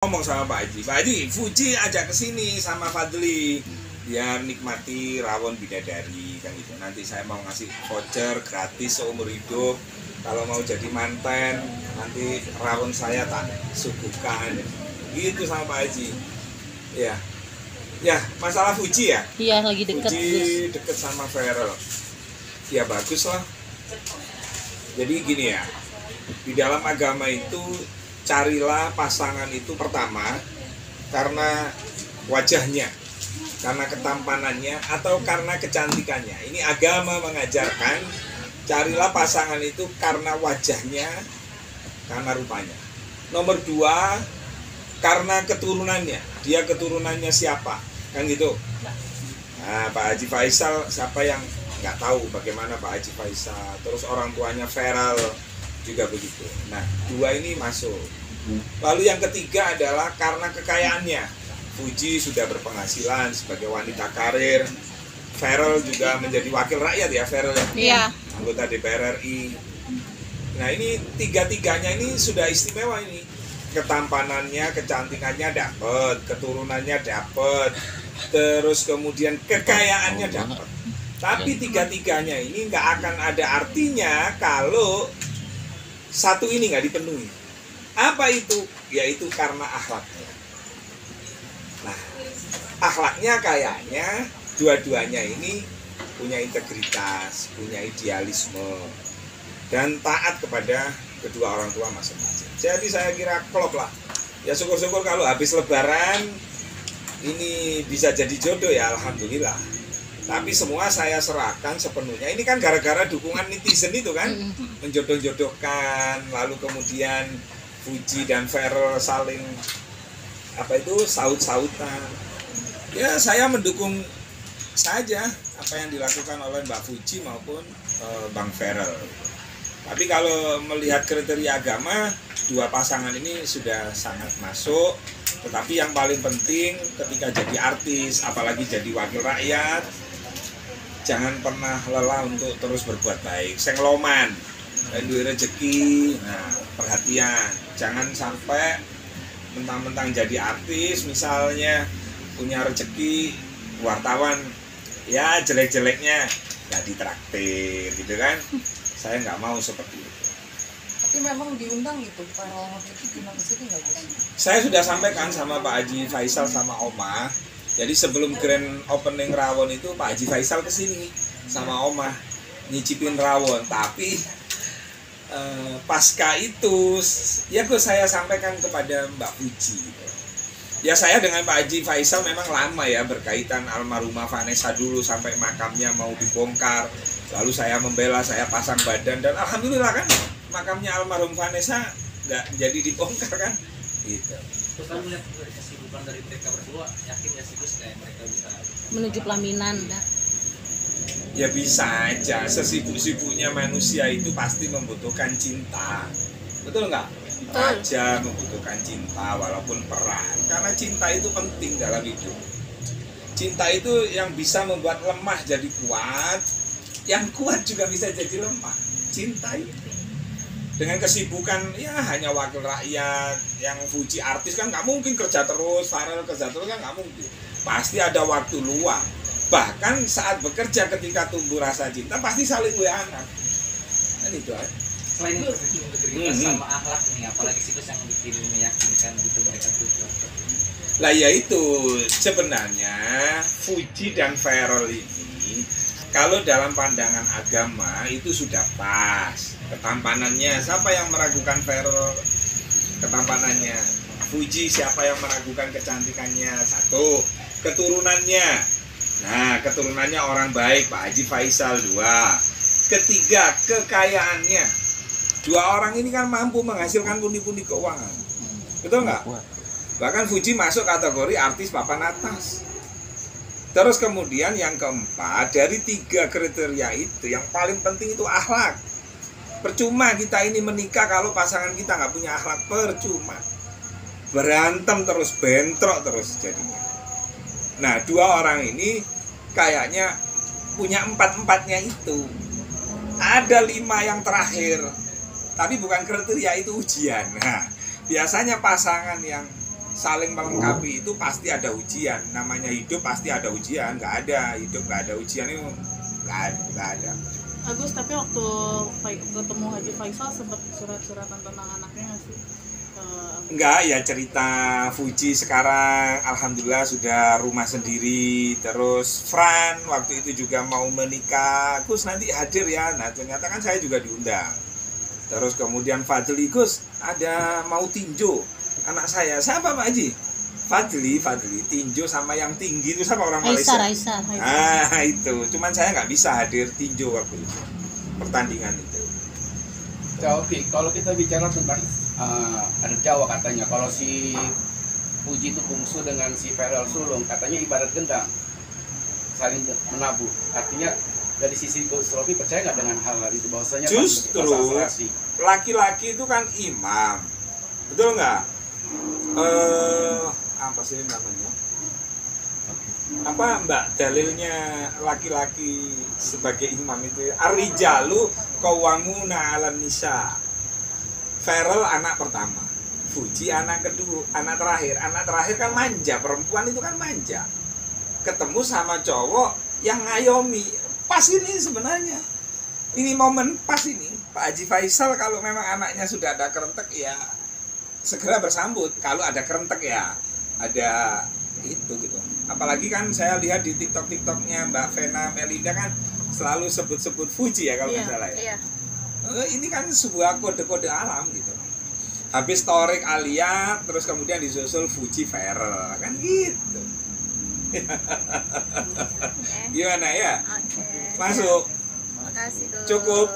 Ngomong sama Pak Haji, Fuji ajak ke sini sama Fadli biar nikmati rawon bidadari kan gitu. Nanti saya mau ngasih voucher gratis seumur hidup. Kalau mau jadi manten, nanti rawon saya tak suguhkan. Gitu sama Pak Haji. Ya. Ya, masalah Fuji ya? Iya, lagi deket. Fuji deket sama Feral. Ya bagus lah. Jadi gini ya, di dalam agama itu carilah pasangan itu pertama karena wajahnya, karena ketampanannya, atau karena kecantikannya. Ini agama mengajarkan carilah pasangan itu karena wajahnya, karena rupanya. Nomor dua, karena keturunannya. Dia keturunannya siapa? Kan gitu. Nah, Pak Haji Faisal, siapa yang nggak tahu bagaimana Pak Haji Faisal? Terus orang tuanya Feral juga begitu. Nah, dua ini masuk. Lalu yang ketiga adalah karena kekayaannya. Fuji sudah berpenghasilan sebagai wanita karir. Feral juga menjadi wakil rakyat ya, Feral ya? Iya. Anggota DPR RI. Nah, ini tiga-tiganya ini sudah istimewa ini. Ketampanannya, kecantikannya dapat, keturunannya dapat, terus kemudian kekayaannya dapat. Tapi tiga-tiganya ini nggak akan ada artinya kalau satu ini nggak dipenuhi. Apa itu? Yaitu karena akhlaknya. Nah, akhlaknya kayaknya dua-duanya ini punya integritas, punya idealisme, dan taat kepada kedua orang tua masing-masing. Jadi saya kira klop lah. Ya syukur-syukur kalau habis lebaran ini bisa jadi jodoh ya, alhamdulillah. Tapi semua saya serahkan sepenuhnya. Ini kan gara-gara dukungan netizen itu kan, menjodoh-jodohkan, lalu kemudian Fuji dan Feral saling saut-sautan. Ya saya mendukung saja apa yang dilakukan oleh Mbak Fuji maupun Bang Feral. Tapi kalau melihat kriteria agama, dua pasangan ini sudah sangat masuk. Tetapi yang paling penting ketika jadi artis, apalagi jadi wakil rakyat, jangan pernah lelah untuk terus berbuat baik. Sengloman, duit rezeki, nah perhatian. Jangan sampai mentang-mentang jadi artis, misalnya punya rezeki wartawan, ya jelek-jeleknya nggak ditraktir gitu kan. Saya nggak mau seperti itu. Tapi memang diundang gitu, para itu gimana sih nggak Gus? Saya sudah sampaikan sama Pak Haji Faisal sama Oma. Jadi sebelum grand opening rawon itu Pak Haji Faisal kesini sama Oma nyicipin rawon. Tapi pasca itu ya saya sampaikan kepada Mbak Fuji. Ya saya dengan Pak Haji Faisal memang lama ya berkaitan almarhumah Vanessa dulu sampai makamnya mau dibongkar. Lalu saya membela, saya pasang badan dan alhamdulillah kan makamnya almarhum Vanessa nggak jadi dibongkar kan. Gitu. Terus kan melihat kesibukan dari mereka berdua, yakin nggak sih Gus kayak mereka bisa Menuju pelaminan. Ya bisa aja, sesibuk-sibuknya manusia itu pasti membutuhkan cinta. Betul nggak? Aja membutuhkan cinta walaupun perang. Karena cinta itu penting dalam hidup. Cinta itu yang bisa membuat lemah jadi kuat, yang kuat juga bisa jadi lemah. Cinta itu. Dengan kesibukan ya hanya wakil rakyat, yang Fuji artis kan nggak mungkin kerja terus, Feral kerja terus kan nggak mungkin. Pasti ada waktu luang. Bahkan saat bekerja ketika tumbuh rasa cinta pasti saling anak. Kan itu aja. selain itu integritas sama akhlak nih, apalagi sih Gus yang bikin meyakinkan gitu mereka tuh. Lah ya itu sebenarnya Fuji dan Feral ini kalau dalam pandangan agama itu sudah pas ketampanannya. Siapa yang meragukan Feral ketampanannya? Fuji siapa yang meragukan kecantikannya? Satu, keturunannya. Nah, keturunannya orang baik, Pak Haji Faisal. Dua, ketiga, kekayaannya. Dua orang ini kan mampu menghasilkan pundi-pundi keuangan. Betul nggak? Bahkan Fuji masuk kategori artis papan atas. Terus kemudian yang keempat, dari tiga kriteria itu yang paling penting itu akhlak. Percuma kita ini menikah kalau pasangan kita nggak punya akhlak, percuma. Berantem terus, bentrok terus jadinya. Nah, dua orang ini kayaknya punya empat-empatnya itu. Ada 5 yang terakhir, tapi bukan kriteria, itu ujian. Nah, biasanya pasangan yang saling melengkapi itu pasti ada ujian. Namanya hidup pasti ada ujian. Nggak ada hidup nggak ada ujian itu nggak ada. Agus, tapi waktu ketemu Haji Faisal sempat surat-suratan tentang anaknya nggak sih? Enggak, ya cerita Fuji sekarang alhamdulillah sudah rumah sendiri. Terus Fran waktu itu juga mau menikah, Gus nanti hadir ya. Nah ternyata kan saya juga diundang. Terus kemudian Fadli, Gus ada mau tinjo anak saya. Siapa Pak Haji? Fadli tinjo sama yang tinggi itu siapa orang Malaysia? Aisyah. Ah itu, cuman saya nggak bisa hadir tinjo waktu itu pertandingan itu. Oke, kalau kita bicara tentang anak Jawa katanya, kalau si Fuji itu bungsu dengan si Ferel sulung, katanya ibarat gendang saling menabuh. Artinya dari sisi Gus Rofi percaya nggak dengan hal itu, bahwasanya justru laki-laki itu kan imam, betul nggak? Apa sih namanya? Apa Mbak dalilnya laki-laki sebagai imam itu? Ar-rijalu qawwamuna 'alan nisa. Ferel anak pertama, Fuji anak kedua, anak terakhir kan manja, perempuan itu kan manja. Ketemu sama cowok yang ngayomi, pas ini sebenarnya. Ini momen pas ini. Pak Haji Faisal kalau memang anaknya sudah ada kerentek ya segera bersambut. Kalau ada kerentek ya ada itu gitu. Apalagi kan saya lihat di TikToknya Mbak Vena Melinda kan selalu sebut-sebut Fuji ya kalau nggak salah ya. Ini kan sebuah kode-kode alam gitu. Habis Torik Alia, terus kemudian disusul Fuji Ferel, kan gitu. Gimana ya? Oke. Masuk. Makasih, Gus. Cukup.